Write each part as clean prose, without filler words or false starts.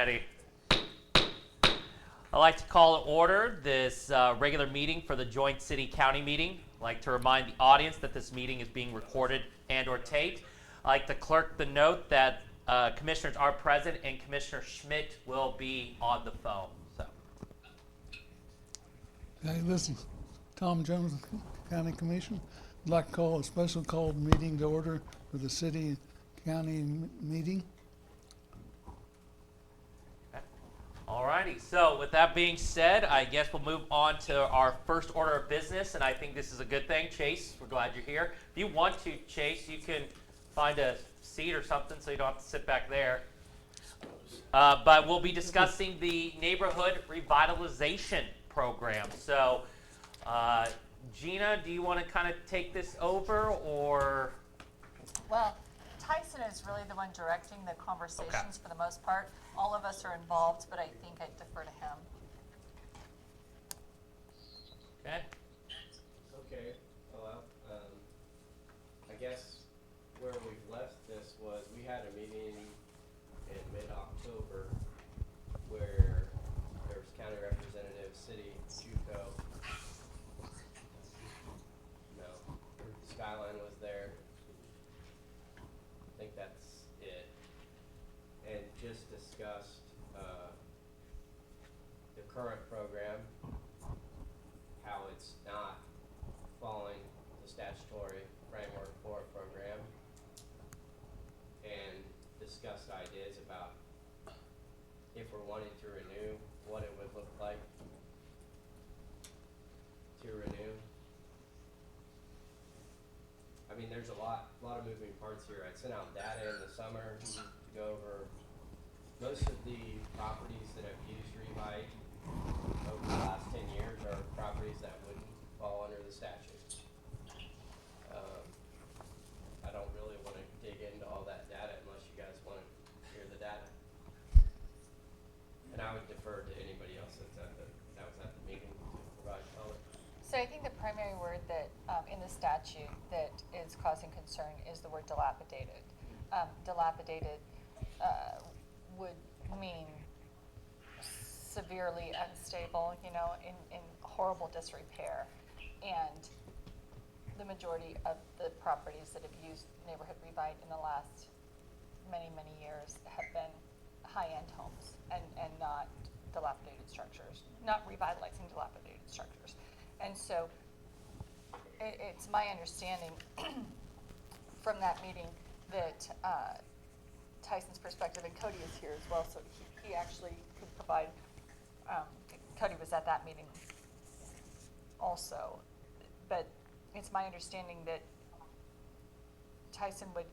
righty. I'd like to call to order this regular meeting for the joint city-county meeting. I'd like to remind the audience that this meeting is being recorded and or taped. I'd like to clerk the note that commissioners are present and Commissioner Schmidt will be on the phone. So, Okay, listen, Tom Jones, County Commission. I'd like to call a special called meeting to order for the city-county meeting. all righty. So with that being said, I guess we'll move on to our first order of business, and I think this is a good thing. Chase, we're glad you're here. If you want to, Chase, you can find a seat or something so you don't have to sit back there. But we'll be discussing the neighborhood revitalization program. So, Gina, do you want to kind of take this over, or? Well, Tyson is really the one directing the conversations for the most part. All of us are involved, but I think I defer to him. Okay. Okay, well, I guess where we've left this was, we had a meeting in mid-October where there was county representative, city, JUCO. No, Skyline was there. I think that's it. And just discussed, the current program, how it's not following the statutory framework for a program, and discussed ideas about if we're wanting to renew, what it would look like to renew. I mean, there's a lot of moving parts here. I sent out data in the summer to go over most of the properties that have used Revite over the last 10 years are properties that wouldn't fall under the statute. I don't really want to dig into all that data unless you guys want to hear the data. And I would defer to anybody else that was at the meeting to provide color. So I think the primary word that in the statute that is causing concern is the word dilapidated. Dilapidated would mean severely unstable, in horrible disrepair. And the majority of the properties that have used Neighborhood Revite in the last many, many years have been high-end homes and not dilapidated structures, not revitalizing dilapidated structures. And so it's my understanding from that meeting that Tyson's perspective, and Cody is here as well, so he actually could provide, Cody was at that meeting also, but it's my understanding that Tyson would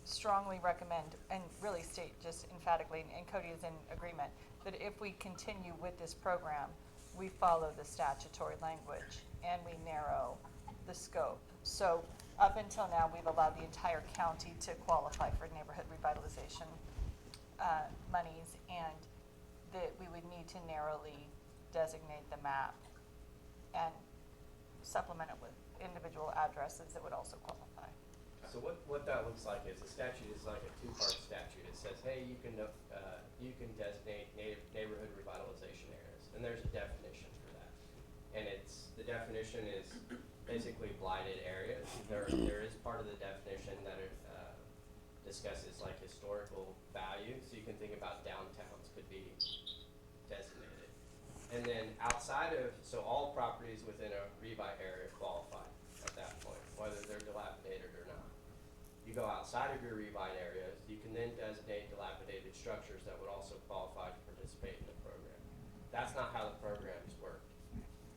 strongly recommend and really state just emphatically, and Cody is in agreement, that if we continue with this program, we follow the statutory language and we narrow the scope. So up until now, we've allowed the entire county to qualify for neighborhood revitalization monies, and that we would need to narrowly designate the map and supplement it with individual addresses that would also qualify. So what that looks like is the statute is like a two-part statute. It says, hey, you can designate neighborhood revitalization areas, and there's a definition for that. And the definition is basically blighted areas. There is part of the definition that it discusses like historical value. So you can think about downtowns could be designated. And then outside of, so all properties within a Revite area qualify at that point, whether they're dilapidated or not. You go outside of your Revite areas, you can then designate dilapidated structures that would also qualify to participate in the program. That's not how the programs work.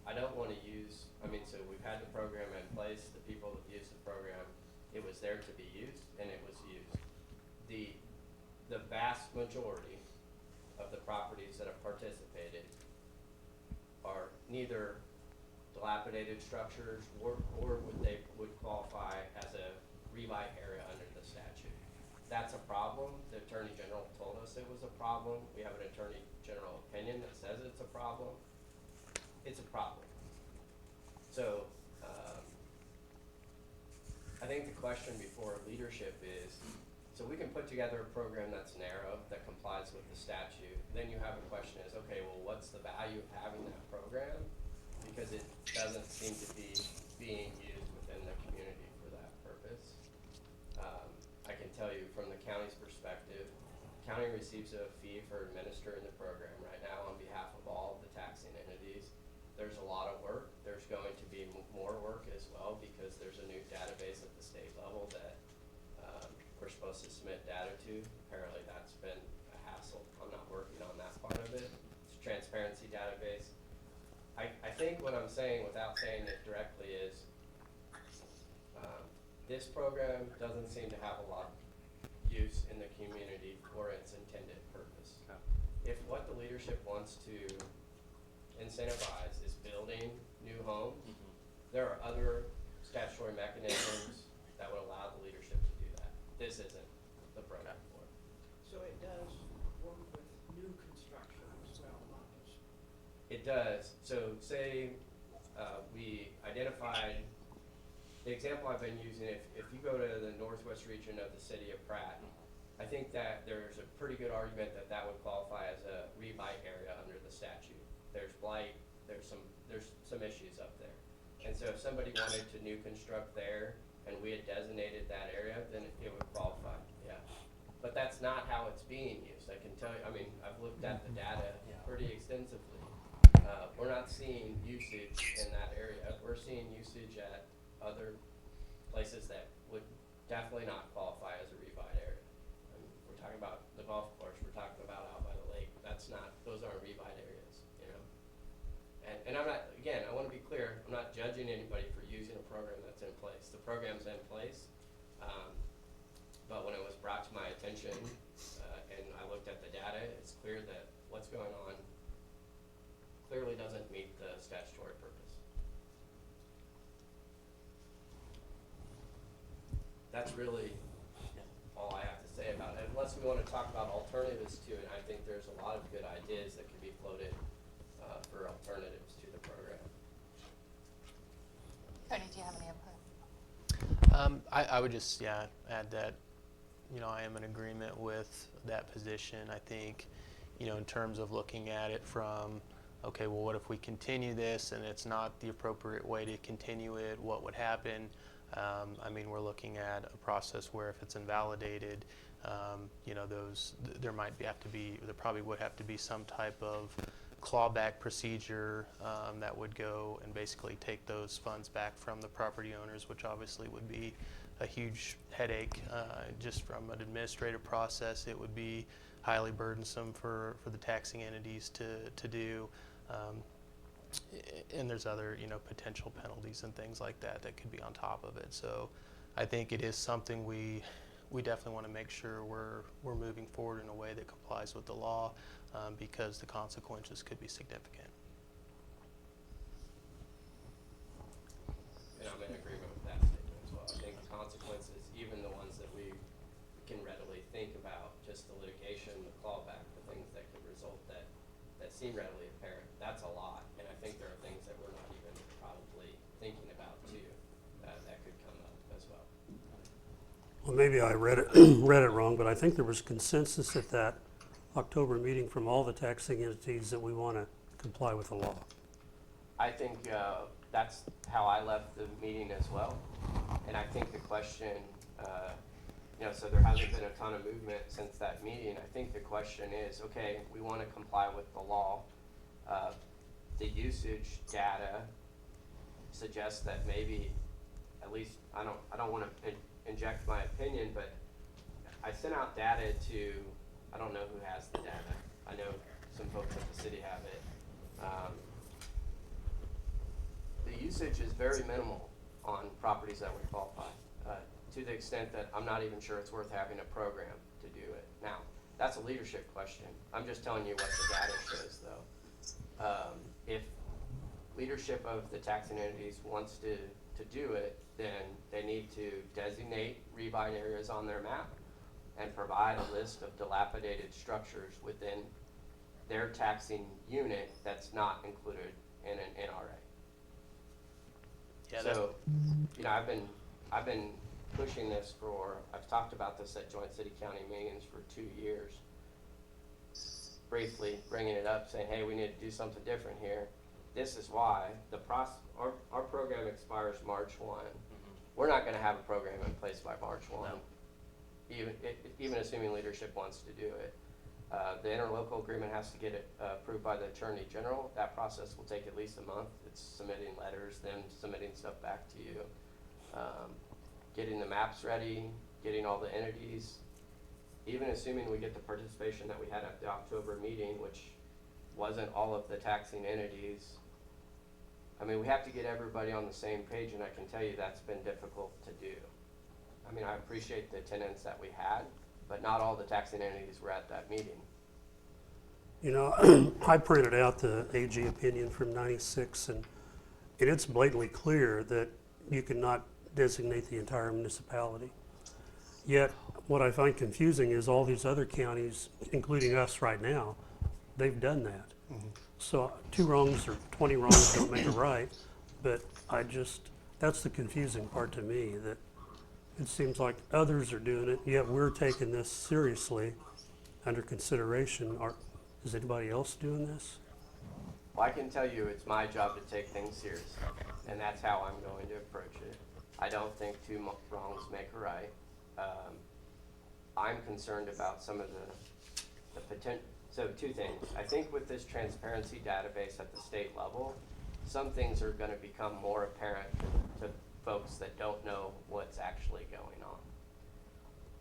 I don't want to use, so we've had the program in place, the people that used the program, it was there to be used, and it was used. The vast majority of the properties that have participated are neither dilapidated structures or would qualify as a Revite area under the statute. That's a problem. The Attorney General told us it was a problem. We have an Attorney General opinion that says it's a problem. It's a problem. So I think the question before leadership is So we can put together a program that's narrow, that complies with the statute. Then you have a question is, okay, well, what's the value of having that program? Because it doesn't seem to be being used within the community for that purpose. I can tell you from the county's perspective, the county receives a fee for administering the program right now on behalf of all of the taxing entities. There's a lot of work. There's going to be more work as well because there's a new database at the state level that we're supposed to submit data to. Apparently that's been a hassle. I'm not working on that part of it. It's a transparency database. I think what I'm saying without saying it directly is this program doesn't seem to have a lot of use in the community for its intended purpose. If what the leadership wants to incentivize is building new homes, there are other statutory mechanisms that would allow the leadership to do that. This isn't the program for it. So it does work with new construction as well, not just. It does. So say we identified, the example I've been using, if you go to the northwest region of the city of Pratt, I think that there's a pretty good argument that that would qualify as a rebite area under the statute. There's blight, there's some issues up there. And so if somebody wanted to new construct there and we had designated that area, then it would qualify, yeah. But that's not how it's being used. I can tell you, I mean, I've looked at the data pretty extensively. We're not seeing usage in that area. We're seeing usage at other places that would definitely not qualify as a rebite area. I mean, we're talking about the golf course, we're talking about out by the lake. Those aren't rebite areas, you know? And I'm not, again, I want to be clear, I'm not judging anybody for using a program that's in place. The program's in place, but when it was brought to my attention and I looked at the data, it's clear that what's going on clearly doesn't meet the statutory purpose. That's really all I have to say about it, unless we want to talk about alternatives to it. I think there's a lot of good ideas that could be floated for alternatives to the program. Tony, do you have any input? I would just, add that, I am in agreement with that position. I think, in terms of looking at it from, okay, well, what if we continue this and it's not the appropriate way to continue it? What would happen? We're looking at a process where if it's invalidated, there probably would have to be some type of clawback procedure that would go and basically take those funds back from the property owners, which obviously would be a huge headache. Just from an administrative process, it would be highly burdensome for the taxing entities to do. And there's other, potential penalties and things like that could be on top of it. So I think it is something we definitely want to make sure we're moving forward in a way that complies with the law because the consequences could be significant. And I'm in agreement with that statement as well. I think the consequences, even the ones that we can readily think about, just the litigation, the clawback, the things that could result that seem readily apparent, that's a lot. And I think there are things that we're not even probably thinking about too, that could come up as well. Well, maybe I read it read it wrong, but I think there was consensus at that October meeting from all the taxing entities that we want to comply with the law. I think that's how I left the meeting as well. And I think the question, so there hasn't been a ton of movement since that meeting. I think the question is, okay, we want to comply with the law. The usage data suggests that maybe, at least, I don't want to inject my opinion, but I sent out data to, I don't know who has the data. I know some folks at the city have it. The usage is very minimal on properties that would qualify, to the extent that I'm not even sure it's worth having a program to do it. Now, that's a leadership question. I'm just telling you what the data shows, though. If leadership of the taxing entities wants to do it, then they need to designate rebite areas on their map and provide a list of dilapidated structures within their taxing unit that's not included in an NRA. Yeah, So, I've been pushing this for, I've talked about this at joint city-county meetings for 2 years. Briefly bringing it up, saying, hey, we need to do something different here. This is why our program expires March 1. We're not gonna have a program in place by March 1. No. Even assuming leadership wants to do it. The interlocal agreement has to get it approved by the Attorney General. That process will take at least a month. It's submitting letters, then submitting stuff back to you. Getting the maps ready, getting all the entities. Even assuming we get the participation that we had at the October meeting, which wasn't all of the taxing entities. I mean, we have to get everybody on the same page, and I can tell you that's been difficult to do. I mean, I appreciate the attendance that we had, but not all the taxing entities were at that meeting. You know, I printed out the AG opinion from '96, and it's blatantly clear that you cannot designate the entire municipality. Yet, what I find confusing is all these other counties, including us right now, they've done that. So 2 wrongs or 20 wrongs don't make a right, but that's the confusing part to me, that it seems like others are doing it, yet we're taking this seriously under consideration. Is anybody else doing this? Well, I can tell you it's my job to take things seriously, and that's how I'm going to approach it. I don't think 2 wrongs make a right. I'm concerned about some of the potential. So 2 things. I think with this transparency database at the state level, some things are going to become more apparent to folks that don't know what's actually going on.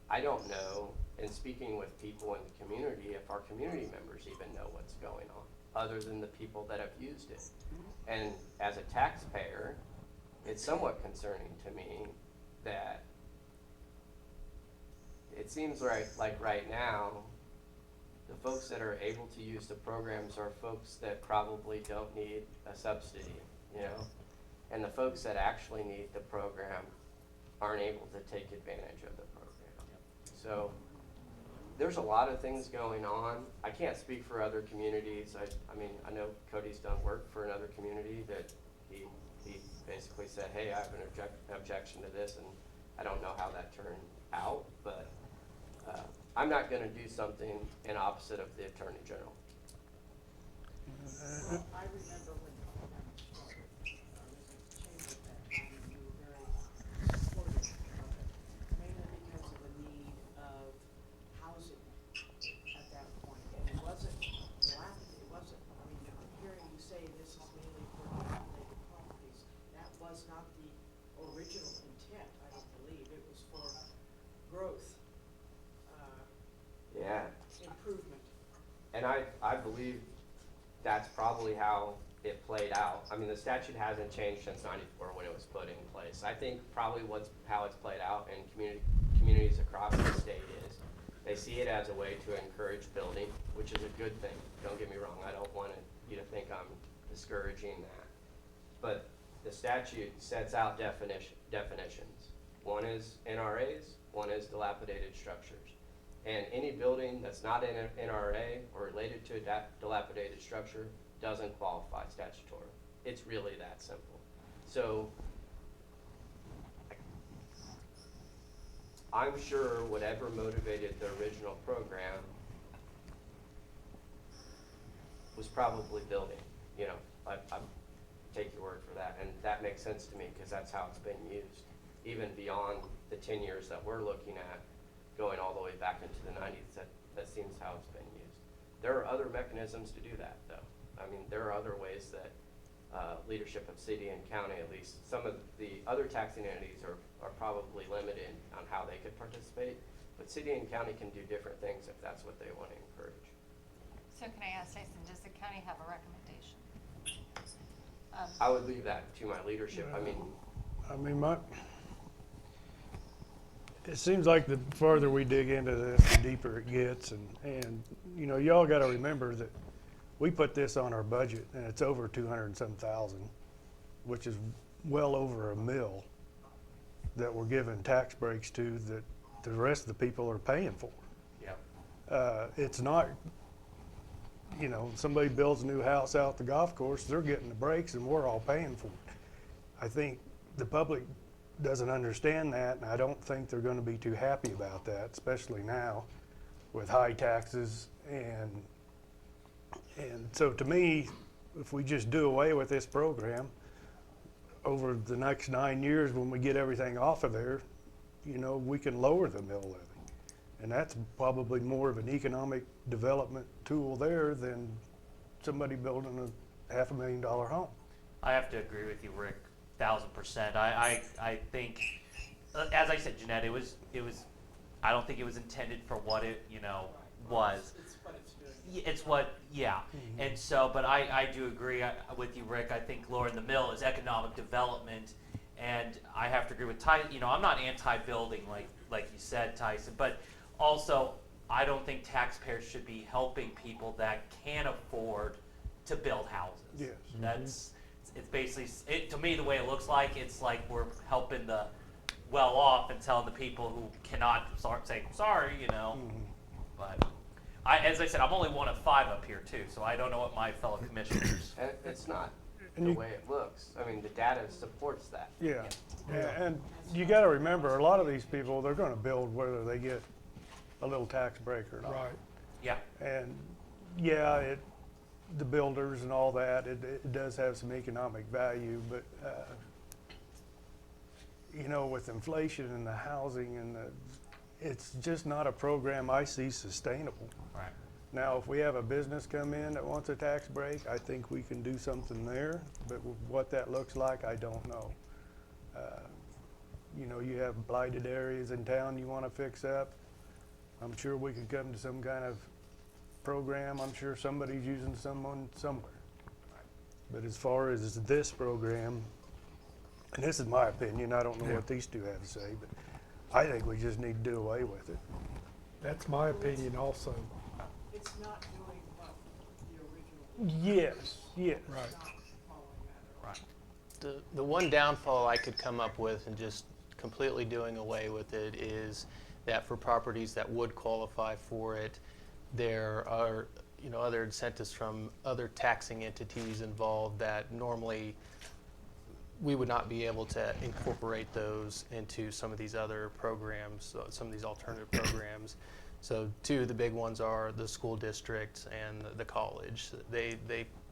I don't know, in speaking with people in the community, if our community members even know what's going on, other than the people that have used it. And as a taxpayer, it's somewhat concerning to me that it seems like right now, the folks that are able to use the programs are folks that probably don't need a subsidy, you know? And the folks that actually need the program aren't able to take advantage of the program. So there's a lot of things going on. I can't speak for other communities. I mean, I know Cody's done work for another community that he basically said, hey, I have an objection to this, and I don't know how that turned out, but I'm not going to do something in opposite of the Attorney General. Well, I remember when the program started, I was at the chamber at that time, and we were very supportive of it, mainly because of the need of housing at that point. And it wasn't, I mean, I'm hearing you say this is mainly for dilapidated properties. That was not the original intent, I don't believe. It was for growth. Yeah. Improvement. And I believe that's probably how it played out. I mean, the statute hasn't changed since '94 when it was put in place. I think probably how it's played out in communities across the state is they see it as a way to encourage building, which is a good thing. Don't get me wrong. I don't want you to think I'm discouraging that. But the statute sets out definitions. One is NRAs, one is dilapidated structures. And any building that's not in an NRA or related to a dilapidated structure doesn't qualify statutorily. It's really that simple. So I'm sure whatever motivated the original program was probably building. You know, I take your word for that, and that makes sense to me because that's how it's been used, even beyond the 10 years that we're looking at. Going all the way back into the 90s, that seems how it's been used. There are other mechanisms to do that, though. I mean, there are other ways that leadership of city and county, at least some of the other taxing entities are probably limited on how they could participate, but city and county can do different things if that's what they want to encourage. So can I ask Jason, does the county have a recommendation? I would leave that to my leadership. I mean, it seems like the further we dig into this, the deeper it gets, and you know, y'all got to remember that we put this on our budget, and it's over 200 and some thousand, which is well over $1 million that we're giving tax breaks to that the rest of the people are paying for. yeah. It's not, you know, somebody builds a new house out the golf course, they're getting the breaks, and we're all paying for it. I think the public doesn't understand that, and I don't think they're gonna be too happy about that, especially now with high taxes. And so to me, if we just do away with this program, over the next 9 years, when we get everything off of there, you know, we can lower the mill levy. And that's probably more of an economic development tool there than somebody building a $500,000 home. I have to agree with you, Rick, 1,000%. I think, as I said, Jeanette, it was. I don't think it was intended for what it, was. It's what it's doing. It's what, yeah. And so, but I do agree with you, Rick. I think lowering the mill is economic development, and I have to agree with Ty. I'm not anti-building like you said, Tyson, but also I don't think taxpayers should be helping people that can't afford to build houses. Yes. It's basically, to me, the way it looks like, it's like we're helping the well off and telling the people who cannot start saying sorry, But as I said, I'm only one of 5 up here too, so I don't know what my fellow commissioners. And it's not And the you- way it looks. I mean, the data supports that. Yeah, and you gotta remember, a lot of these people, they're gonna build whether they get a little tax break or not. Right. Yeah. And yeah, the builders and all that, it does have some economic value, but, with inflation and the housing and it's just not a program I see sustainable. Right. Now, if we have a business come in that wants a tax break, I think we can do something there, but what that looks like, I don't know. You have blighted areas in town you want to fix up. I'm sure we could come to some kind of program. I'm sure somebody's using someone somewhere. But as far as this program, and this is my opinion, I don't know what these two have to say, but I think we just need to do away with it. That's my opinion also. It's not doing what the original. Yes, yes. Right. Not following that at all. The one downfall I could come up with in just completely doing away with it is that for properties that would qualify for it, there are other incentives from other taxing entities involved that normally we would not be able to incorporate those into some of these other programs, some of these alternative programs. So 2 of the big ones are the school districts and the college. They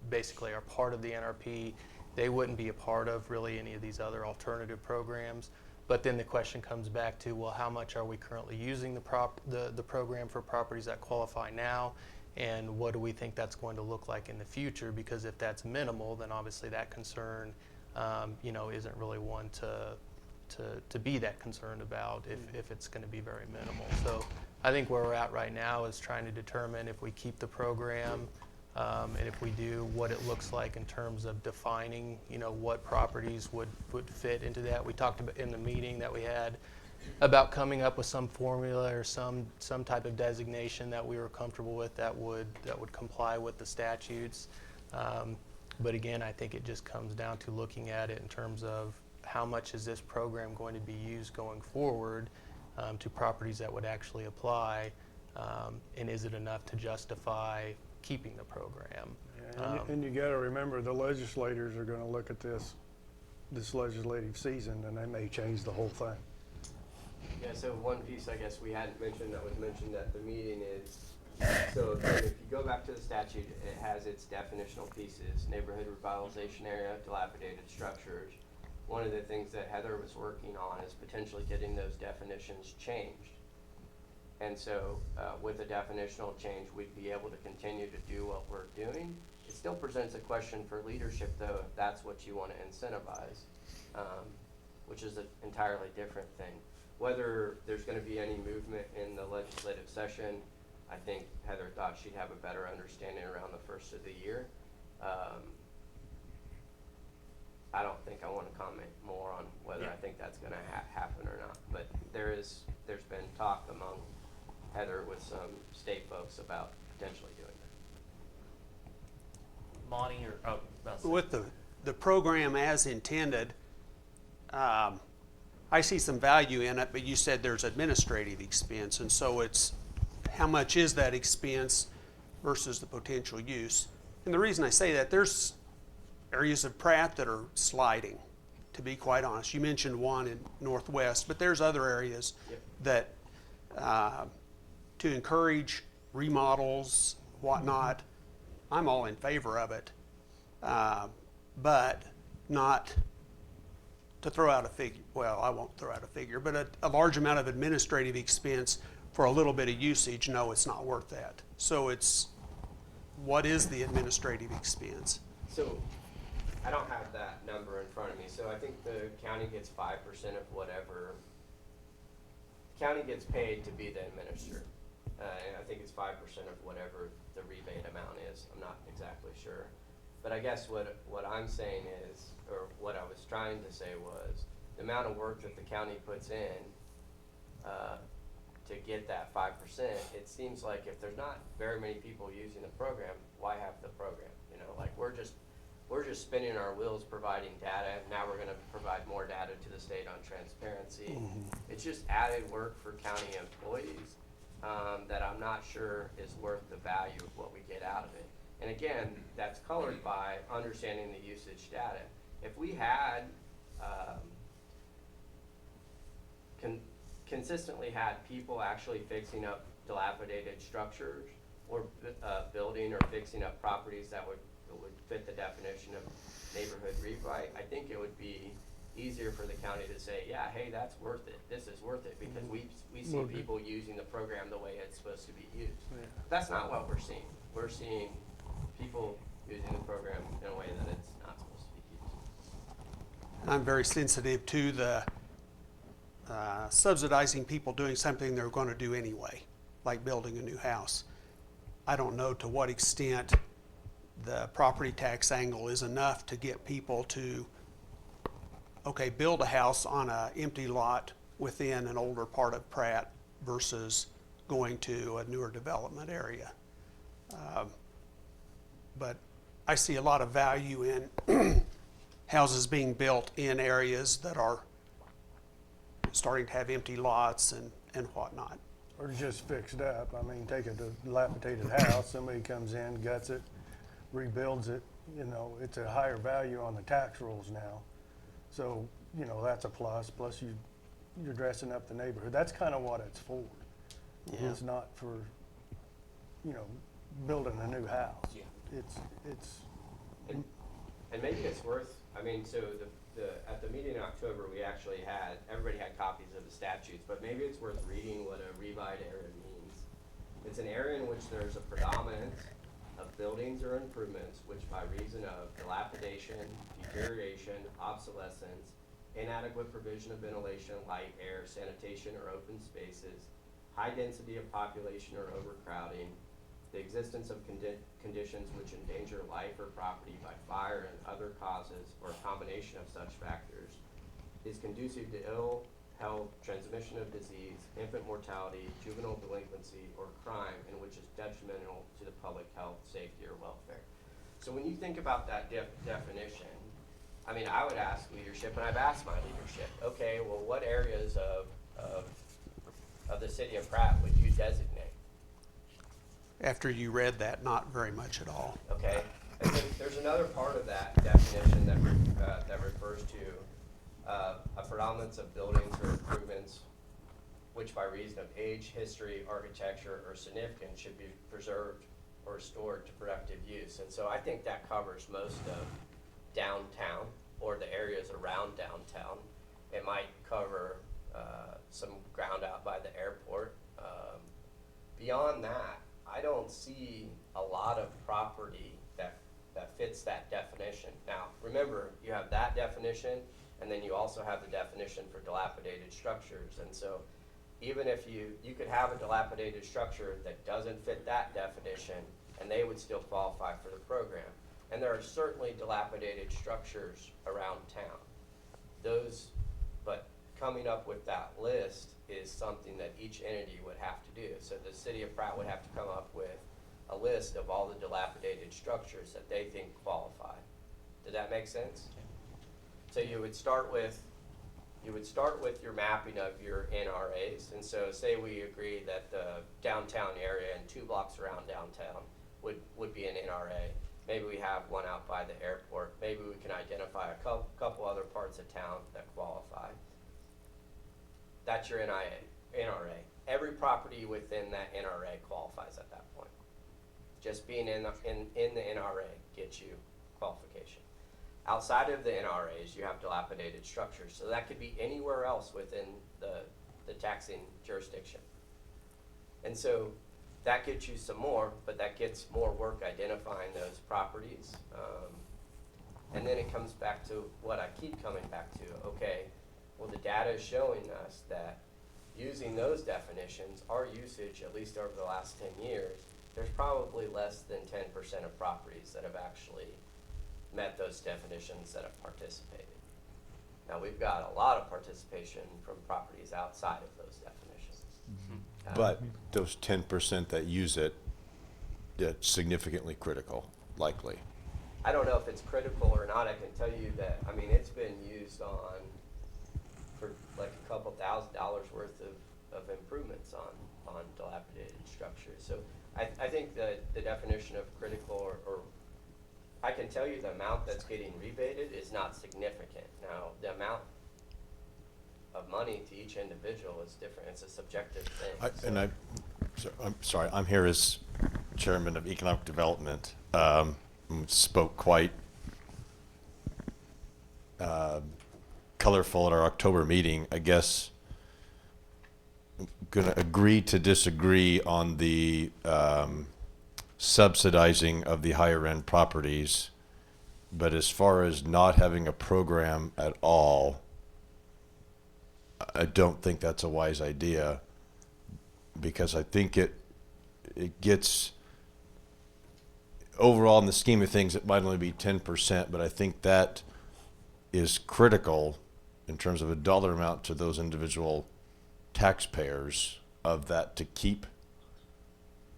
basically are part of the NRP. They wouldn't be a part of really any of these other alternative programs. But then the question comes back to, well, how much are we currently using the program for properties that qualify now? And what do we think that's going to look like in the future? Because if that's minimal, then obviously that concern isn't really one to be that concerned about if it's going to be very minimal. So I think where we're at right now is trying to determine if we keep the program, and if we do, what it looks like in terms of defining, what properties would fit into that. We talked about in the meeting that we had about coming up with some formula or some type of designation that we were comfortable with that would comply with the statutes. But again, I think it just comes down to looking at it in terms of how much is this program going to be used going forward to properties that would actually apply, and is it enough to justify keeping the program? And you got to remember, the legislators are going to look at this legislative season, and they may change the whole thing. Yeah, so one piece I guess we hadn't mentioned that was mentioned at the meeting is, so if you go back to the statute, it has its definitional pieces: neighborhood revitalization area, dilapidated structures. One of the things that Heather was working on is potentially getting those definitions changed. And so with a definitional change, we'd be able to continue to do what we're doing. It still presents a question for leadership, though, if that's what you want to incentivize, which is an entirely different thing. Whether there's going to be any movement in the legislative session, I think Heather thought she'd have a better understanding around the first of the year. I don't think I want to comment more on whether I think that's going to happen or not. But there's been talk among Heather with some state folks about potentially doing that. Monty or With the program as intended, I see some value in it, but you said there's administrative expense, and so it's how much is that expense versus the potential use. And the reason I say that, there's areas of Pratt that are sliding to be quite honest. You mentioned one in Northwest, but there's other areas Yep. that, to encourage remodels, whatnot, I'm all in favor of it. But not to throw out a figure, well, I won't throw out a figure, but a large amount of administrative expense for a little bit of usage, no, it's not worth that. So it's, what is the administrative expense? So, I don't have that number in front of me, so I think the county gets 5% of whatever. County gets paid to be the administrator, and I think it's 5% of whatever the rebate amount is, I'm not exactly sure. But I guess what I'm saying is, or what I was trying to say was, the amount of work that the county puts in, to get that 5%, it seems like if there's not very many people using the program, why have the program? You know, like we're just spinning our wheels providing data, and now we're gonna provide more data to the state on transparency. It's just added work for county employees, that I'm not sure is worth the value of what we get out of it. And again, that's colored by understanding the usage data. If we had, consistently had people actually fixing up dilapidated structures or building or fixing up properties that would fit the definition of neighborhood rewrite, I think it would be easier for the county to say, yeah, hey, that's worth it. This is worth it because we see people using the program the way it's supposed to be used. That's not what we're seeing. We're seeing people using the program in a way that it's not supposed to be used. I'm very sensitive to the subsidizing people doing something they're going to do anyway, like building a new house. I don't know to what extent the property tax angle is enough to get people to, okay, build a house on an empty lot within an older part of Pratt versus going to a newer development area. But I see a lot of value in houses being built in areas that are starting to have empty lots and whatnot. Or just fixed up. I mean, take a dilapidated house, somebody comes in, guts it, rebuilds it, you know, it's a higher value on the tax rolls now. So, you know, that's a plus. Plus you're dressing up the neighborhood. That's kind of what it's for. Yeah. It's not for, you know, building a new house. Yeah. It's And maybe it's worth, I mean, so at the meeting in October, we actually had, everybody had copies of the statutes, but maybe it's worth reading what a revite area means. It's an area in which there's a predominance of buildings or improvements which by reason of dilapidation, deterioration, obsolescence, inadequate provision of ventilation, light, air, sanitation, or open spaces, high density of population or overcrowding, the existence of conditions which endanger life or property by fire and other causes or a combination of such factors, is conducive to ill health, transmission of disease, infant mortality, juvenile delinquency, or crime, and which is detrimental to the public health, safety, or welfare. So when you think about that definition, I mean, I would ask leadership, and I've asked my leadership, okay, well, what areas of the city of Pratt would you designate? After you read that, not very much at all. Okay, and then there's another part of that definition that refers to a predominance of buildings or improvements which by reason of age, history, architecture, or significance should be preserved or restored to productive use. And so I think that covers most of downtown or the areas around downtown. It might cover some ground out by the airport. Beyond that, I don't see a lot of property that fits that definition. Now, remember, you have that definition, and then you also have the definition for dilapidated structures. And so even if you could have a dilapidated structure that doesn't fit that definition, and they would still qualify for the program. And there are certainly dilapidated structures around town. But coming up with that list is something that each entity would have to do. So the city of Pratt would have to come up with a list of all the dilapidated structures that they think qualify. Does that make sense? So you would start with your mapping of your NRAs. And so say we agree that the downtown area and 2 blocks around downtown would be an NRA. Maybe we have one out by the airport. maybe we can identify a couple other parts of town that qualify. That's your NRA. Every property within that NRA qualifies at that point. Just being in the NRA gets you qualification. Outside of the NRAs, you have dilapidated structures. So that could be anywhere else within the taxing jurisdiction. And so that gets you some more, but that gets more work identifying those properties. And then it comes back to what I keep coming back to. Okay, well, the data is showing us that using those definitions, our usage, at least over the last 10 years, there's probably less than 10% of properties that have actually met those definitions that have participated. Now, we've got a lot of participation from properties outside of those definitions. But those 10% that use it, it's significantly critical, likely. I don't know if it's critical or not. I can tell you that, I mean, it's been used for like a couple $1,000s worth of improvements on dilapidated structures. So I think that the definition of critical or I can tell you the amount that's getting rebated is not significant. Now, the amount of money to each individual is different. It's a subjective thing. I'm sorry, I'm here as chairman of economic development. Spoke quite colorful at our October meeting. I guess I'm gonna agree to disagree on the subsidizing of the higher end properties, but as far as not having a program at all, I don't think that's a wise idea, because I think it gets, overall in the scheme of things, it might only be 10%, but I think that is critical in terms of a dollar amount to those individual taxpayers of that, to keep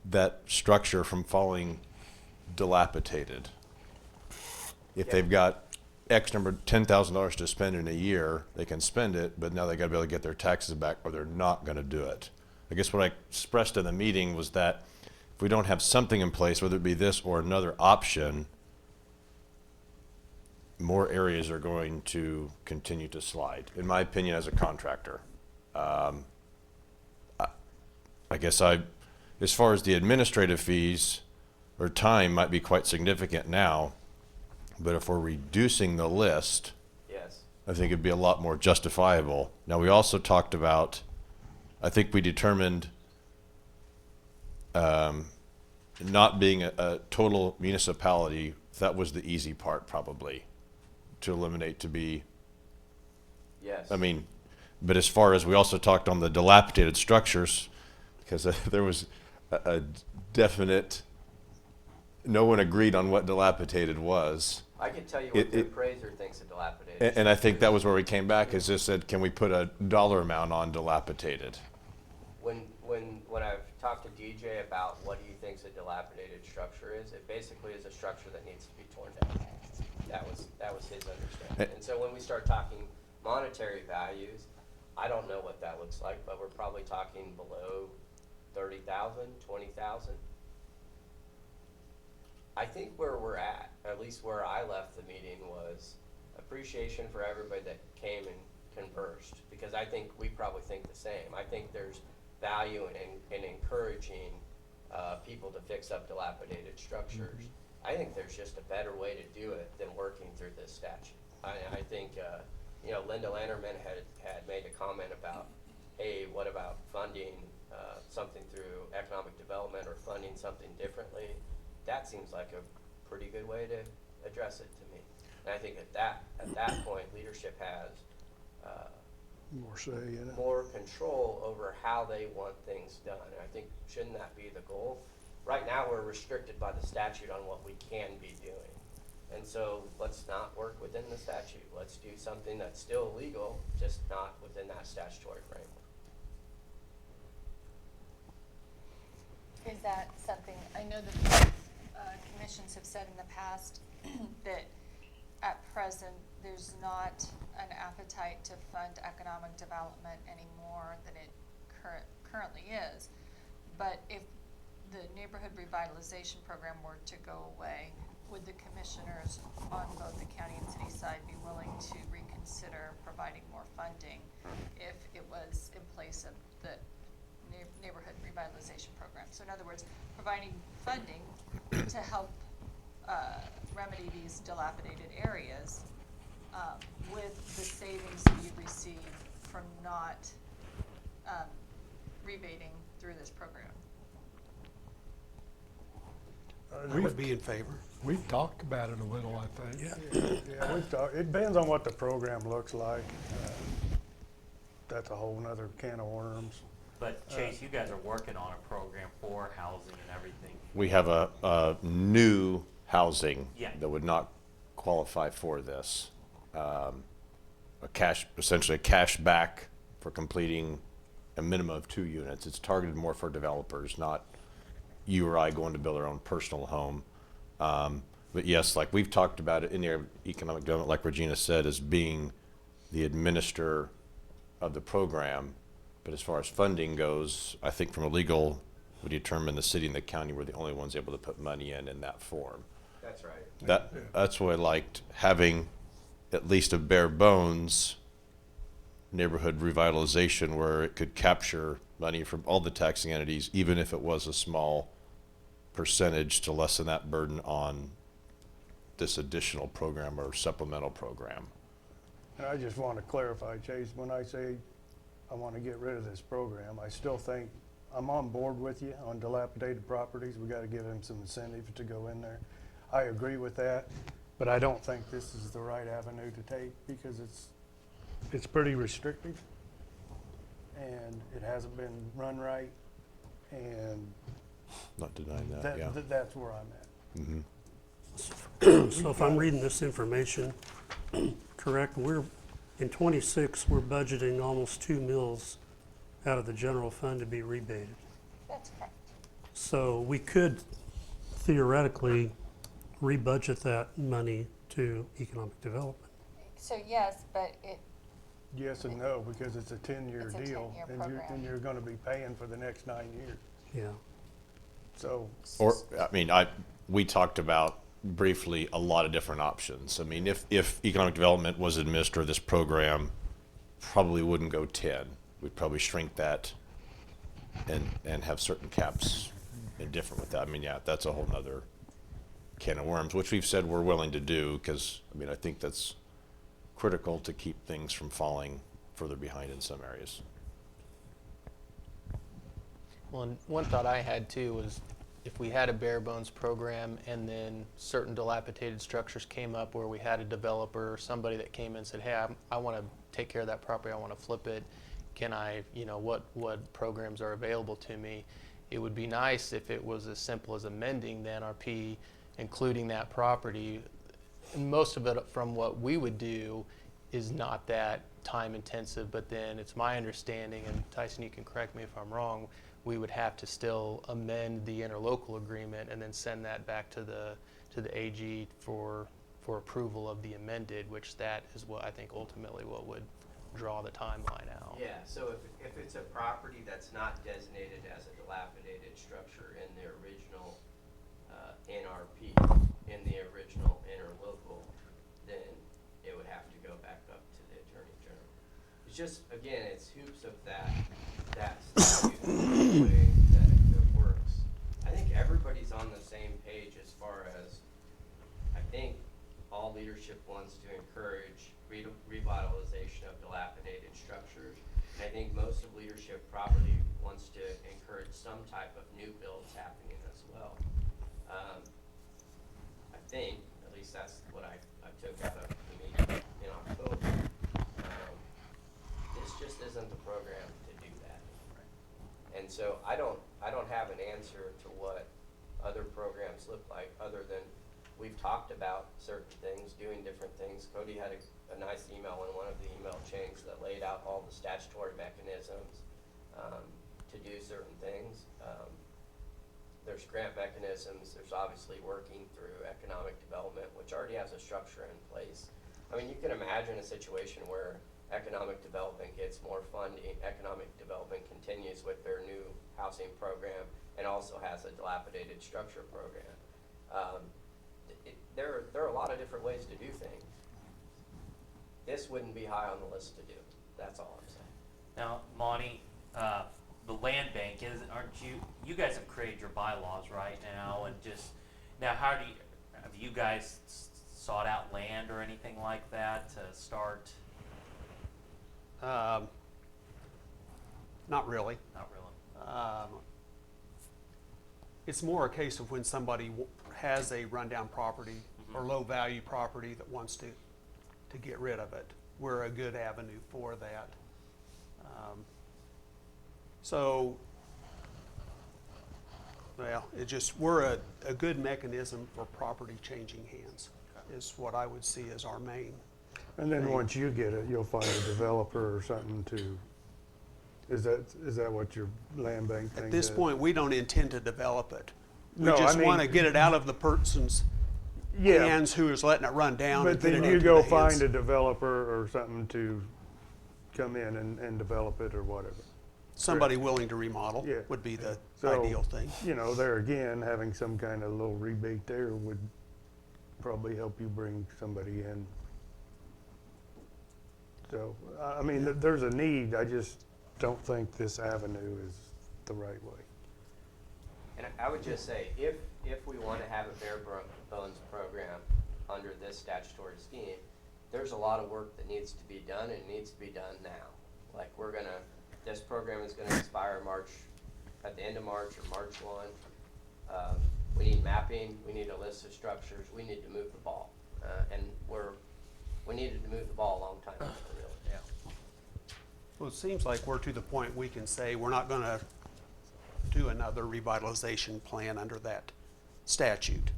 that structure from falling dilapidated. If they've got X number, $10,000 to spend in a year, they can spend it, but now they gotta be able to get their taxes back or they're not gonna do it. I guess what I expressed in the meeting was that if we don't have something in place, whether it be this or another option, more areas are going to continue to slide, in my opinion, as a contractor. I guess as far as the administrative fees or time might be quite significant now, but if we're reducing the list, Yes. I think it'd be a lot more justifiable. Now, we also talked about, I think we determined not being a total municipality, that was the easy part probably to eliminate, to be, Yes. I mean, but as far as we also talked on the dilapidated structures, because there was a definite, no one agreed on what dilapidated was. I can tell you what the appraiser thinks of dilapidated. And I think that was where we came back, is just said, can we put a dollar amount on dilapidated? When I've talked to DJ about what he thinks a dilapidated structure is, it basically is a structure that needs to be torn down. That was his understanding. And so when we start talking monetary values, I don't know what that looks like, but we're probably talking below 30,000, 20,000. I think where we're at least where I left the meeting, was appreciation for everybody that came and conversed, because I think we probably think the same. I think there's value in encouraging people to fix up dilapidated structures. I think there's just a better way to do it than working through this statute. I think, Linda Lanterman had made a comment about, hey, what about funding something through economic development or funding something differently? That seems like a pretty good way to address it to me. And I think at that point, leadership has More say in it. more control over how they want things done. And I think, shouldn't that be the goal? Right now, we're restricted by the statute on what we can be doing. And so let's not work within the statute. Let's do something that's still legal, just not within that statutory framework. Is that something, I know that commissions have said in the past that at present, there's not an appetite to fund economic development any more than it currently is. But if the neighborhood revitalization program were to go away, would the commissioners on both the county and city side be willing to reconsider providing more funding if it was in place of the neighborhood revitalization program? So in other words, providing funding to help remedy these dilapidated areas with the savings that you receive from not rebating through this program. I would be in favor. We've talked about it a little, I think. Yeah, we've talked, it depends on what the program looks like. That's a whole nother can of worms. But Chase, you guys are working on a program for housing and everything. We have a new housing Yeah. that would not qualify for this. Essentially a cash back for completing a minimum of 2 units. It's targeted more for developers, not you or I going to build our own personal home. But yes, like we've talked about it in the economic development, like Regina said, as being the administrator of the program. But as far as funding goes, I think from a legal, we determine the city and the county were the only ones able to put money in that form. That's right. That's why I liked having at least a bare bones neighborhood revitalization where it could capture money from all the taxing entities, even if it was a small percentage, to lessen that burden on this additional program or supplemental program. And I just want to clarify, Chase, when I say I want to get rid of this program, I still think I'm on board with you on dilapidated properties. We got to give them some incentive to go in there. I agree with that, but I don't think this is the right avenue to take because it's pretty restrictive and it hasn't been run right, and Not denying that, yeah. that's where I'm at. Mhm. So if I'm reading this information correct, in '26, we're budgeting almost 2 mills out of the general fund to be rebated. That's correct. So we could theoretically rebudget that money to economic development. So yes, but it, Yes and no, because it's a 10-year It's a deal. 10-year And program. you're going to be paying for the next 9 years. Yeah. So, Or, I mean, we talked about briefly a lot of different options. I mean, if economic development was administered, this program probably wouldn't go 10. We'd probably shrink that and have certain caps indifferent with that. I mean, yeah, that's a whole nother can of worms, which we've said we're willing to do, because, I mean, I think that's critical to keep things from falling further behind in some areas. Well, and one thought I had too was if we had a bare bones program and then certain dilapidated structures came up where we had a developer or somebody that came in and said, hey, I want to take care of that property, I want to flip it, can I, what programs are available to me? It would be nice if it was as simple as amending the NRP, including that property. And most of it from what we would do is not that time intensive, but then it's my understanding, and Tyson, you can correct me if I'm wrong, we would have to still amend the interlocal agreement and then send that back to the AG for approval of the amended, which that is what I think ultimately what would draw the timeline out. Yeah, so if it's a property that's not designated as a dilapidated structure in the original NRP, in the original interlocal, then it would have to go back up to the Attorney General. It's just, again, it's hoops of that statute, the way that it works. I think everybody's on the same page as far as, I think all leadership wants to encourage revitalization of dilapidated structures. And I think most of leadership probably wants to encourage some type of new builds happening as well. I think, at least that's what I took out of the meeting in October. This just isn't the program to do that. And so I don't have an answer to what other programs look like, other than we've talked about certain things, doing different things. Cody had a nice email in one of the email chains that laid out all the statutory mechanisms to do certain things. There's grant mechanisms. There's obviously working through economic development, which already has a structure in place. I mean, you can imagine a situation where economic development gets more funding, economic development continues with their new housing program, and also has a dilapidated structure program. different ways to do things. This wouldn't be high on the list to do. That's all I'm saying. Now, Monty, the land bank aren't you guys have created your bylaws right now, and just now, have you guys sought out land or anything like that to start? Not really. Not really. It's more a case of when somebody has a rundown property or low value property that wants to get rid of it. We're a good avenue for that. We're a good mechanism for property changing hands is what I would see as our main. And then once you get it, you'll find a developer or something to, is that what your land bank thing At this does? point, we don't intend to develop it. We No, I just mean- want to get it out of the person's Yeah, hands who is letting it run down. but and get then it you into go the hands. find a developer or something to come in and develop it or whatever. Somebody willing to remodel Yeah. would be the So, ideal thing. You know, there again, having some kind of little rebate there would probably help you bring somebody in. So, I mean, there's a need, I just don't think this avenue is the right way. And I would just say, if we want to have a bare bones program under this statutory scheme, there's a lot of work that needs to be done, and it needs to be done now. Like, this program is gonna expire at the end of March or March 1. We need mapping, we need a list of structures, we need to move the ball. And we needed to move the ball a long time ago, really. Yeah. Well, it seems like we're to the point we can say we're not going to do another revitalization plan under that statute.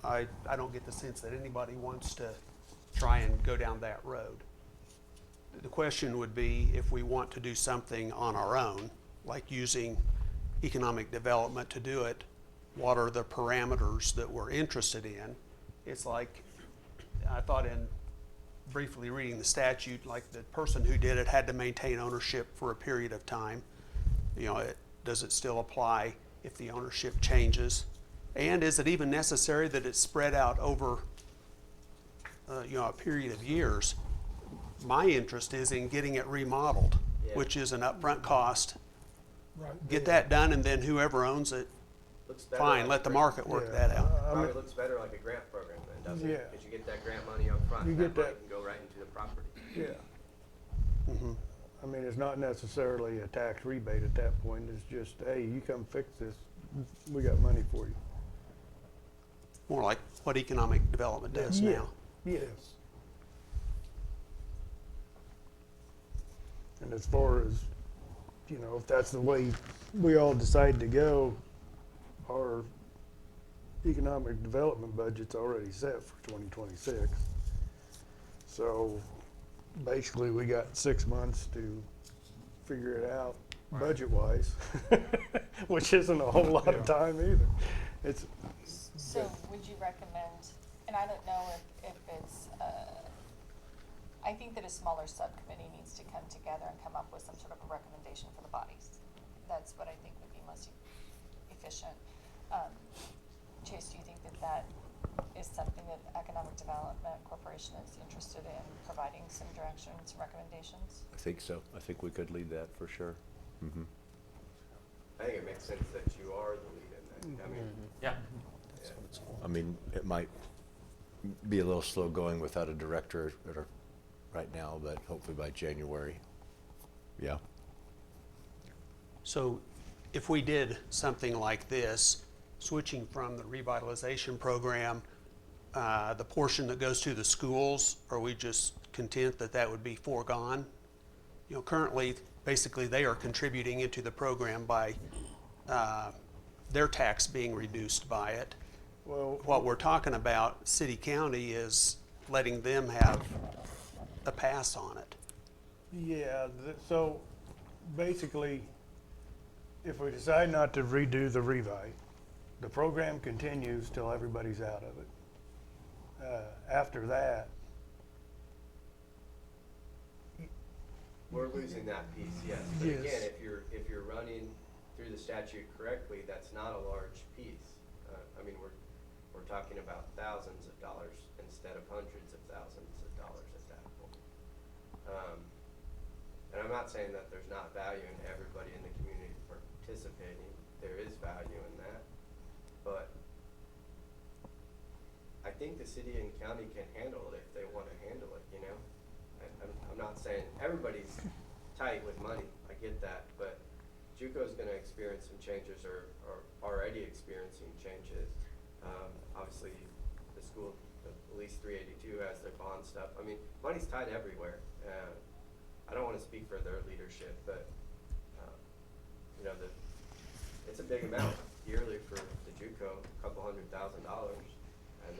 I don't get the sense that anybody wants to try and go down that road. The question would be if we want to do something on our own, like using economic development to do it, what are the parameters that we're interested in? It's like, I thought in briefly reading the statute, like the person who did it had to maintain ownership for a period of time. You know, does it still apply if the ownership changes? And is it even necessary that it's spread out over, a period of years? My interest is in getting it remodeled, Yeah. which is an upfront cost. Right. Get that done, and then whoever owns it, Looks better fine, like let a the grant- market work Yeah. that out. Probably looks better like a grant program then, doesn't Yeah. it? Because you get that grant money up front, You and get that money that- can go right into the property. Yeah. Mhm. I mean, it's not necessarily a tax rebate at that point, it's just, hey, you come fix this, we got money for you. More like what economic development does Yeah. now. Yes. And as far as, if that's the way we all decide to go, our economic development budget's already set for 2026. So basically, we got 6 months to figure it out budget-wise, which isn't a whole lot of time either. It's, So would you recommend, and I don't know if it's, I think that a smaller subcommittee needs to come together and come up with some sort of a recommendation for the bodies. That's what I think would be most efficient. Chase, do you think that that is something that Economic Development Corporation is interested in providing some direction, some recommendations? I think so. I think we could lead that for sure. Mm-hmm. I think it makes sense that you are the lead in that. I mean, Yeah. I mean, it might be a little slow going without a director right now, but hopefully by January. Yeah. So if we did something like this, switching from the revitalization program, the portion that goes to the schools, are we just content that that would be foregone? Currently, basically, they are contributing into the program by their tax being reduced by it. well, What we're talking about, city county, is letting them have a pass on it. yeah, so basically, if we decide not to redo the revite, the program continues till everybody's out of it. After that, we're losing that piece, yes. But Yes. again, if you're running through the statute correctly, that's not a large piece. I mean, we're talking about thousands of dollars instead of hundreds of thousands of dollars at that point. And I'm not saying that there's not value in everybody in the community participating. There is value in that. But I think the city and county can handle it if they want to handle it, you know? I'm not saying everybody's tight with money. I get that. But JUCO's going to experience some changes or already experiencing changes. Obviously, the school, at least 382 has their bond stuff. I mean, money's tight everywhere. I don't want to speak for their leadership, but you know, it's a big amount yearly for the JUCO, a couple $100,000, and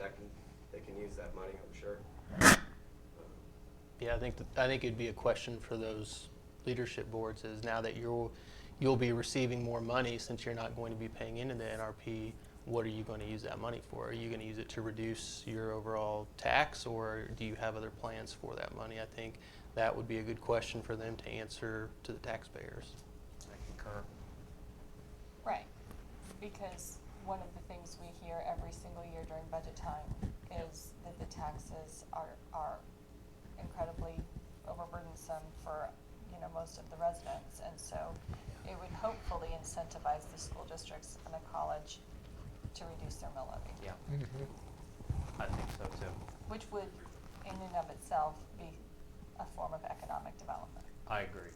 they can use that money, I'm sure. Yeah, I think it'd be a question for those leadership boards is now that you'll be receiving more money since you're not going to be paying into the NRP, what are you going to use that money for? Are you going to use it to reduce your overall tax, or do you have other plans for that money? I think that would be a good question for them to answer to the taxpayers. I concur. Right, because one of the things we hear every single year during budget time is that the taxes are incredibly overburdensome for, you know, most of the residents. And so it would hopefully incentivize the school districts and the college to reduce their mill levy. Yeah. I think so too. Which would, in and of itself, be a form of economic development. I agree.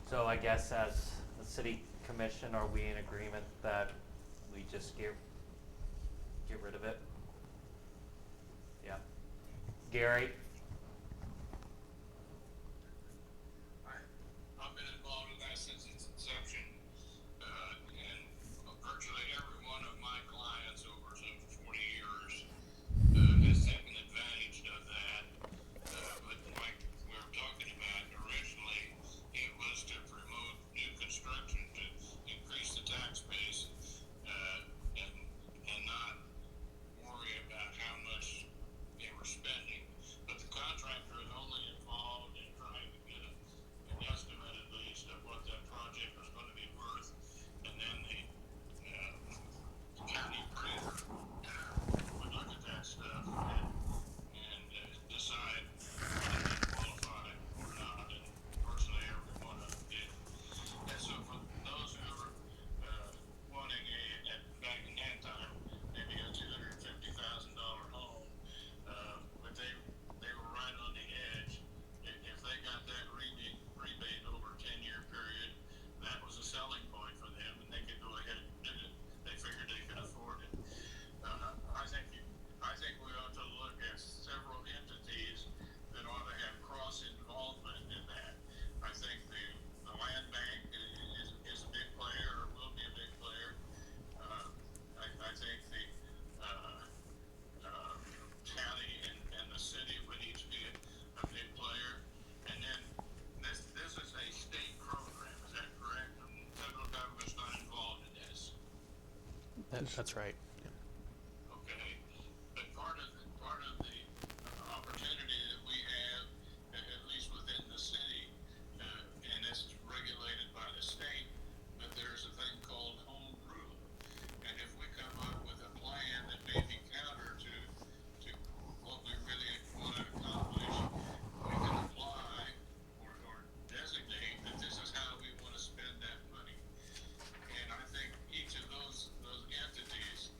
So I guess as the city commission, are we in agreement that we just get rid of it? Yeah. Gary? I've been involved in that since its inception, and virtually every one of my clients over some 40 years has taken advantage of that. But like we were talking about originally, it was to promote new construction to increase the tax base and not worry about how much they were spending. But the contractor is only involved in trying to get an estimate at least of what that project was going to be worth, and then the county appraiser would look at that stuff and decide whether they qualify or not, and virtually every one of them did. And so for those who are wanting back in that time, maybe a $250,000 home, but they were right on the edge. If they got that rebate over a 10-year period, that was a selling point for them, and they could go ahead and do it. They figured they could afford it. I think we ought to look at several entities that ought to have cross involvement in that. I think the land bank is a big player, or will be a big player. I think the county and the city would each be a big player. And then this is a state program, is that correct? The federal government's not involved in this. That's right. Okay, but part of the opportunity that we have, at least within the city, and this is regulated by the state, but there's a thing called home rule. And if we come up with a plan that may be counter to what we really want to accomplish, we can apply or designate that this is how we want to spend that money. And I think each of those entities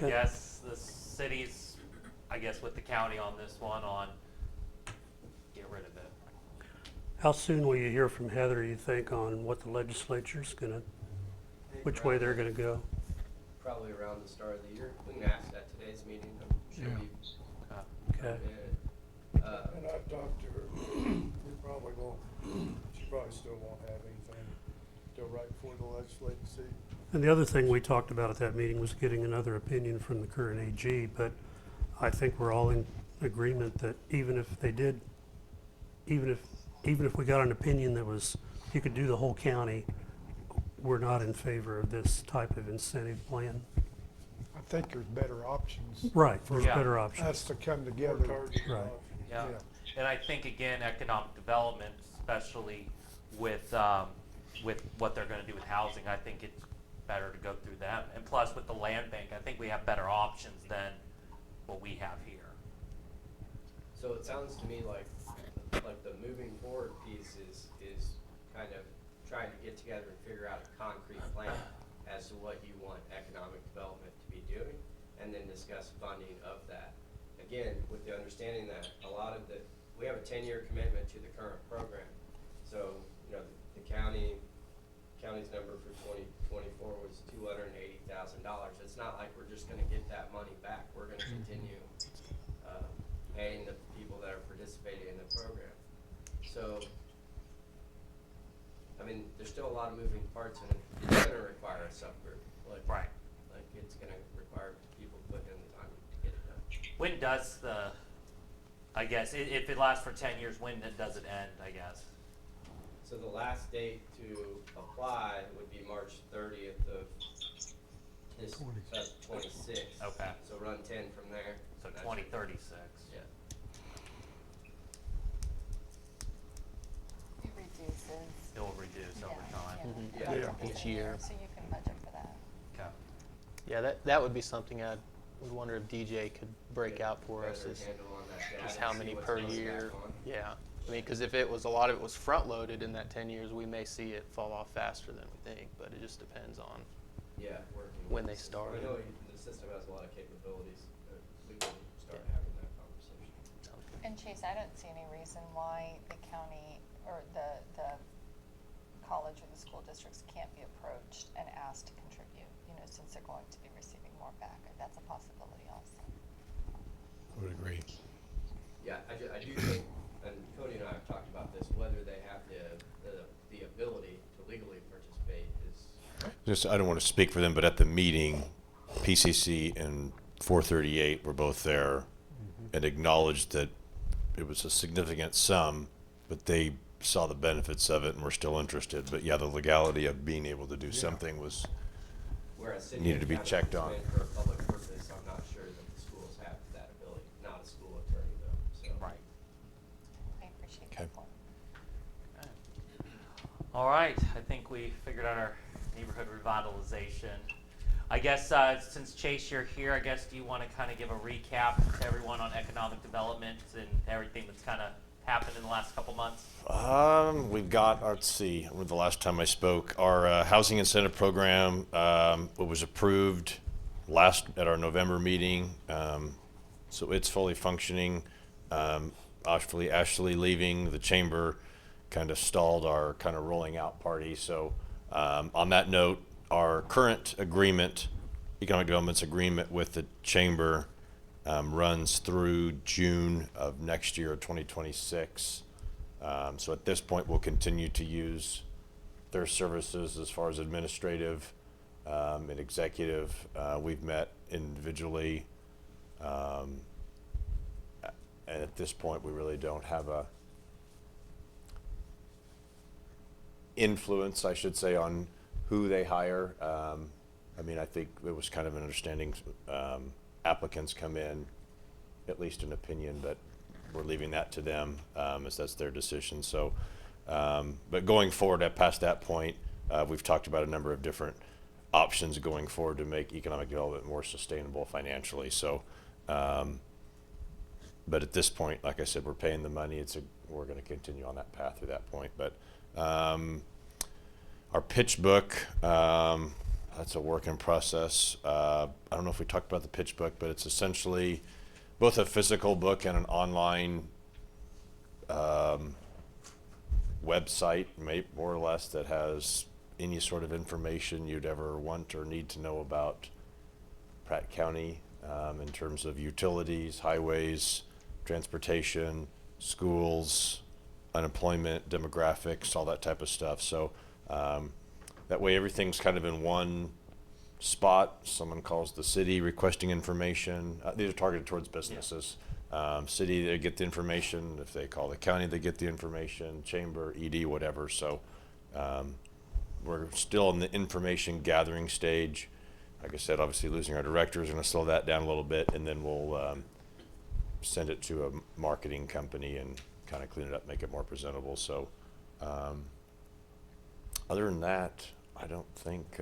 I guess the city's, I guess with the county on this one on get rid of it. How soon will you hear from Heather, you think, on what the legislature's gonna, which way they're gonna go? Probably around the start of the year. We can ask at today's meeting. I'm sure Yeah. we Okay. And I've talked to her, we probably won't, she probably still won't have anything till right before the legislative season. And the other thing we talked about at that meeting was getting another opinion from the current AG, but I think we're all in agreement that even if they did, even if we got an opinion that was, you could do the whole county, we're not in favor of this type of incentive plan. I think there's better options. Right, there's Yeah. better options. That's to come together. Right. Yeah. Yeah. And I think again, economic development, especially with what they're going to do with housing, I think it's better to go through them. And plus, with the land bank, I think we have better options than what we have here. So it sounds to me like the moving forward piece is kind of trying to get together and figure out a concrete plan as to what you want economic development to be doing, and then discuss funding of that. Again, with the understanding that we have a 10-year commitment to the current program. So, you know, the county's number for 2024 was $280,000. It's not like we're just gonna get that money back. We're gonna continue paying the people that are participating in the program. So, I mean, there's still a lot of moving parts in it. It's gonna require a subgroup. Right. Like, it's gonna require people putting in the time to get it done. When does I guess, if it lasts for 10 years, when does it end, I guess? So the last date to apply would be March 30th of this, 26. Okay. So run 10 from there. So That's- 2036. Yeah. It reduces. It will reduce over time. Yeah. Each year. So you can budget for that. Okay. Yeah, that would be something I would wonder if DJ could break out for us Better is handle on that data just and how see many what's per coming year. back on. Yeah, I mean, because if it was a lot of it was front loaded in that 10 years, we may see it fall off faster than we think. But it just depends on. Yeah, working. When with they the system. started. I know the system has a lot of capabilities. We can start Yeah. having that conversation. And Chase, I don't see any reason why the county or the college or the school districts can't be approached and asked to contribute, you know, since they're going to be receiving more back. That's a possibility also. I would agree. Yeah, I do think, and Cody and I have talked about this, whether they have the ability to legally participate is. I don't want to speak for them, but at the meeting, PCC and 438 were both there and acknowledged that it was a significant sum, but they saw the benefits of it and were still interested. But yeah, the legality of being able to do something was Whereas city needed and to be county checked can on. spend for a public purpose, I'm not sure that the schools have that ability, not a school attorney though, so. Right. I appreciate Okay. that point. All right, I think we figured out our neighborhood revitalization. I guess since Chase, you're here, I guess do you want to kind of give a recap to everyone on economic development and everything that's kind of happened in the last couple months? We've got, let's see, when the last time I spoke, our housing incentive program, it was approved at our November meeting. So it's fully functioning. Ashley leaving the chamber kind of stalled our kind of rolling out party. So on that note, our current agreement, economic development's agreement with the chamber runs through June of next year, 2026. So at this point, we'll continue to use their services as far as administrative and executive. We've met individually. And at this point, we really don't have a influence, I should say, on who they hire. I mean, I think it was kind of an understanding, applicants come in, at least an opinion, but we're leaving that to them, as that's their decision. So, but going forward, past that point, we've talked about a number of different options going forward to make economic development more sustainable financially. So, but at this point, like I said, we're paying the money. We're going to continue on that path through that point. But our pitch book, that's a work in process. I don't know if we talked about the pitch book, but it's essentially both a physical book and an online website, more or less, that has any sort of information you'd ever want or need to know about Pratt County in terms of utilities, highways, transportation, schools, unemployment, demographics, all that type of stuff. So that way everything's kind of in one spot. Someone calls the city requesting information. These are targeted towards businesses. City, they get the information. If they call the county, they get the information. Chamber, ED, whatever. So we're still in the information gathering stage. Like I said, obviously losing our director is going to slow that down a little bit, and then we'll send it to a marketing company and kind of clean it up, make it more presentable. So other than that, I don't think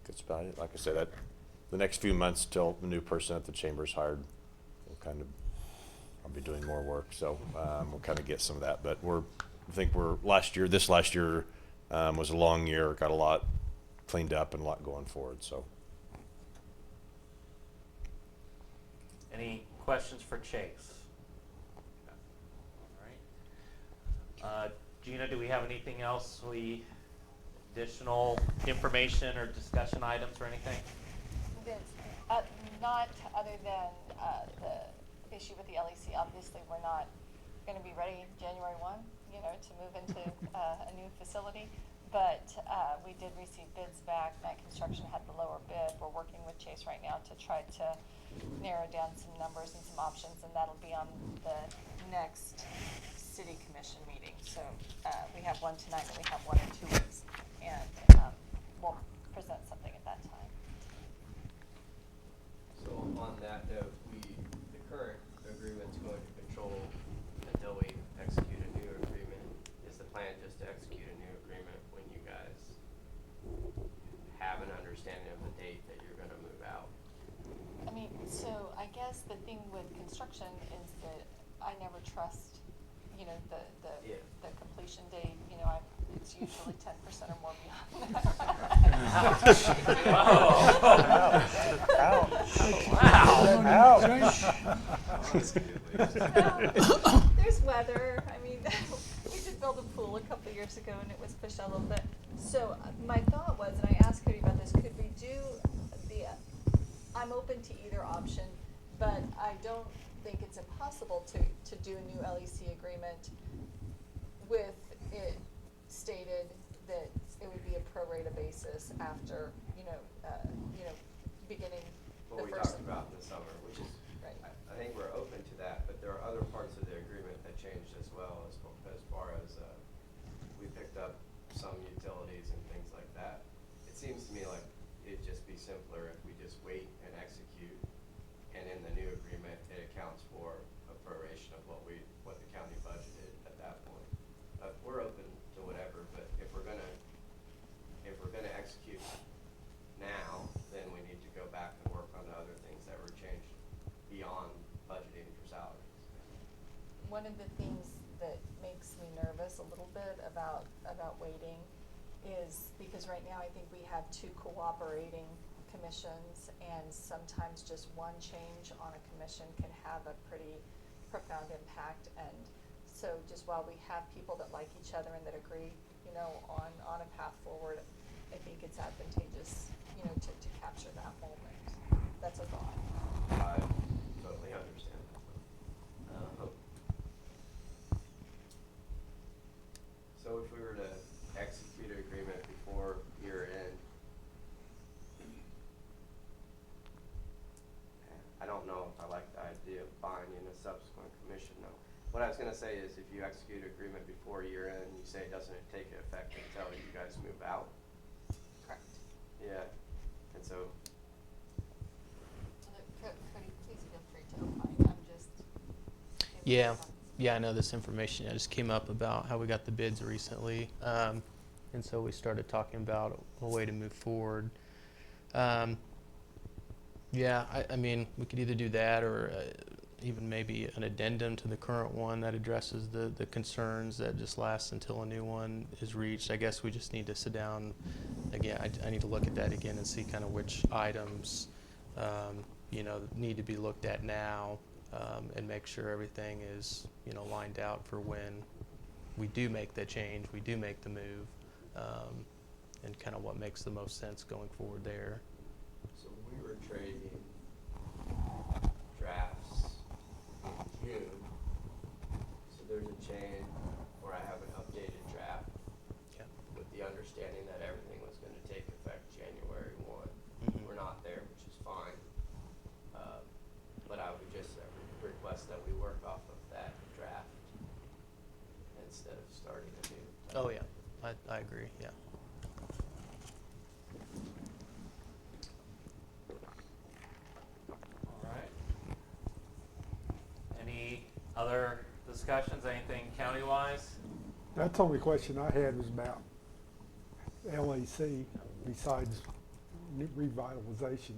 that's about it. Like I said, the next few months till the new person at the chamber's hired, I'll be doing more work. So we'll kind of get some of that. But this last year was a long year, got a lot cleaned up and a lot going forward. So. Any questions for Chase? All right. Gina, do we have anything else? Additional information or discussion items or anything? Not other than the issue with the LEC. Obviously, we're not going to be ready January 1, to move into a new facility. But we did receive bids back. Knight Construction had the lower bid. We're working with Chase right now to try to narrow down some numbers and some options, and that'll be on the next city commission meeting. So we have one tonight, and we have one in 2 weeks, and we'll present something at that time. So on that note, the current agreement's going to control until we execute a new agreement. Is the plan just to execute a new agreement when you guys have an understanding of the date that you're gonna move out? I mean, so I guess the thing with construction is that I never trust, the completion date. It's usually 10% or more beyond that. There's weather. I mean, we did build a pool a couple of years ago, and it was pushed out a little bit. So my thought was, and I asked Cody about this, could we do I'm open to either option, but I don't think it's impossible to do a new LEC agreement with it stated that it would be a pro rata basis after, beginning What the we first. talked about in the summer, which is, Right. I think we're open to that, but there are other parts of the agreement that changed as well, as far as, we picked up some utilities and things like that. It seems to me like it'd just be simpler if we just wait and execute, and in the new agreement, it accounts for a proration of what the county budgeted at that point. We're open to whatever, but if we're gonna execute now, then we need to go back and work on the other things that were changed beyond budgeting for salaries. One of the things that makes me nervous a little bit about waiting is because right now I think we have 2 cooperating commissions, and sometimes just one change on a commission can have a pretty profound impact. And so just while we have people that like each other and that agree, on a path forward, I think it's advantageous, to capture that moment. That's a thought. I totally understand that. So if we were to execute an agreement before year end, I don't know if I like the idea of buying in a subsequent commission though. What I was gonna say is if you execute an agreement before year end, you say doesn't it take effect until you guys move out? Correct. Yeah, and so, Cody, please feel free to opine. I'm just. Yeah, I know this information. It just came up about how we got the bids recently. And so we started talking about a way to move forward. I mean, we could either do that or, even maybe an addendum to the current one that addresses the concerns that just lasts until a new one is reached. I guess we just need to sit down again. I need to look at that again and see kind of which items, need to be looked at now, and make sure everything is, lined out for when we do make the change, we do make the move, and kind of what makes the most sense going forward there. So we were trading drafts in June. So there's a chain where I have an updated draft Okay. with the understanding that everything was going to take effect January 1. Mhm. We're not there, which is fine. But I would just request that we work off of that draft instead of starting a new. Oh yeah, I agree. Yeah. All right. Any other discussions, anything county-wise? That's the only question I had was about LAC besides revitalization.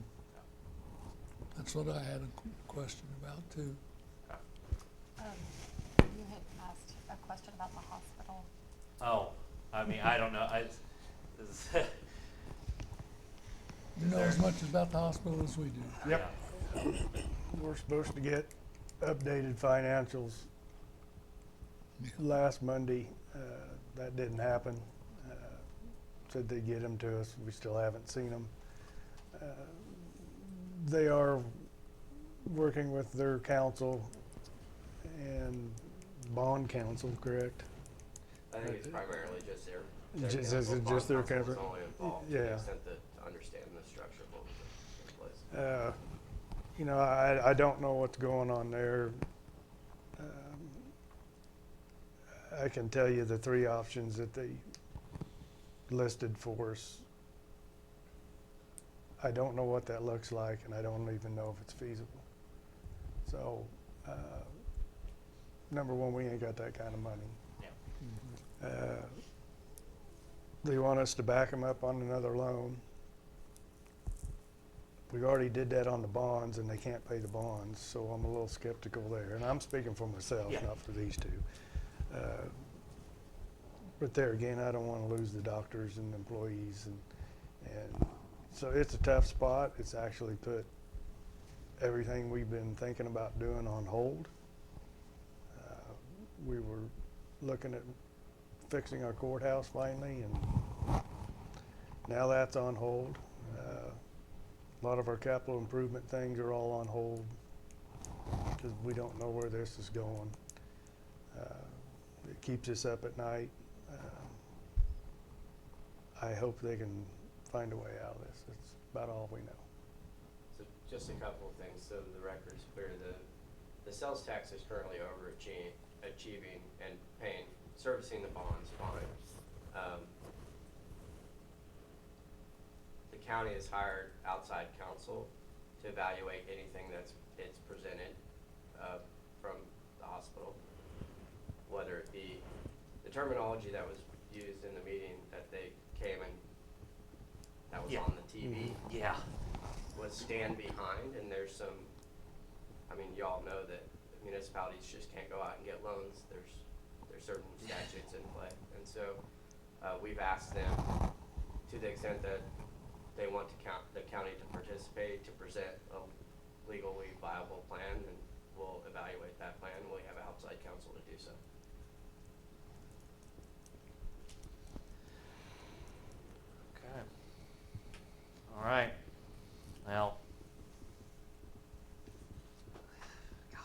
That's what I had a question about too. You had asked a question about the hospital. Oh, I mean, I don't know. You know as much about the hospital as we do. Yep. We're supposed to get updated financials last Monday. That didn't happen. Said they'd get them to us. We still haven't seen them. They are working with their counsel and bond counsel, correct? I think it's primarily just their Just- counsel. is it Bond just their counsel is counsel? only involved to Yeah. the extent that to understand the structure of what was in place. I don't know what's going on there. I can tell you the three options that they listed for us. I don't know what that looks like, and I don't even know if it's feasible. So, number one, we ain't got that kind of money. Yeah. They want us to back them up on another loan. We already did that on the bonds, and they can't pay the bonds, so I'm a little skeptical there. And I'm speaking for myself, Yeah. not for these two. But there again, I don't want to lose the doctors and employees, and so it's a tough spot. It's actually put everything we've been thinking about doing on hold. We were looking at fixing our courthouse finally, and now that's on hold. A lot of our capital improvement things are all on hold because we don't know where this is going. It keeps us up at night. I hope they can find a way out of this. That's about all we know. So just a couple of things, so the record's clear. The sales tax is currently achieving and paying, servicing the bonds fine. The county has hired outside counsel to evaluate anything it's presented from the hospital, whether it be the terminology that was used in the meeting that they came and that was Yeah. on the TV. Yeah. Was stand behind, and there's some, I mean, y'all know that municipalities just can't go out and get loans. There's certain statutes in play. And so we've asked them, to the extent that they want the county to participate, to present a legally viable plan, and we'll evaluate that plan. We have outside counsel to do so. Okay. All right. Well. Gosh.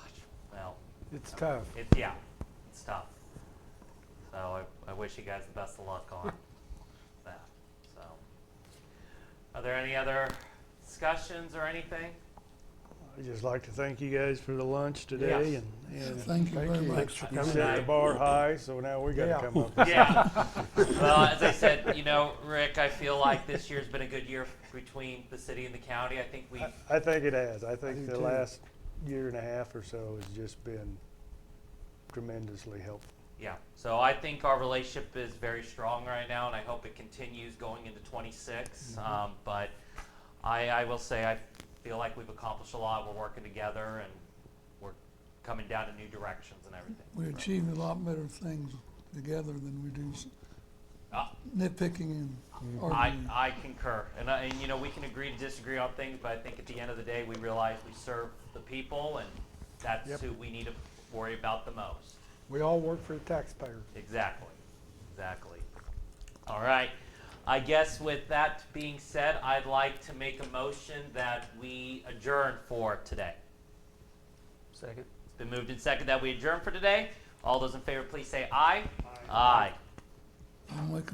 Well. It's tough. It's tough. So I wish you guys the best of luck on that. So, are there any other discussions or anything? I'd just like to thank you guys for the lunch today, Yes. and Thank you very much. you set the bar high, so now we got to Yeah. come up with Yeah. Well, as I said, Rick, I feel like this year's been a good year between the city and the county. I think we. I think it has. I think do the too. last year and a half or so has just been tremendously helpful. Yeah. So I think our relationship is very strong right now, and I hope it continues going into 26. But I will say I feel like we've accomplished a lot. We're working together, and we're coming down in new directions and everything. We achieve a lot better things together than we do Uh, nitpicking and I, arguing. I concur, and you know, we can agree to disagree on things, but I think at the end of the day, we realize we serve the people, and that's Yep. who we need to worry about the most. We all work for the taxpayer. Exactly, exactly. All right, I guess with that being said, I'd like to make a motion that we adjourn for today. Second. It's been moved and seconded that we adjourn for today. All those in favor, please say aye. Aye. I'm like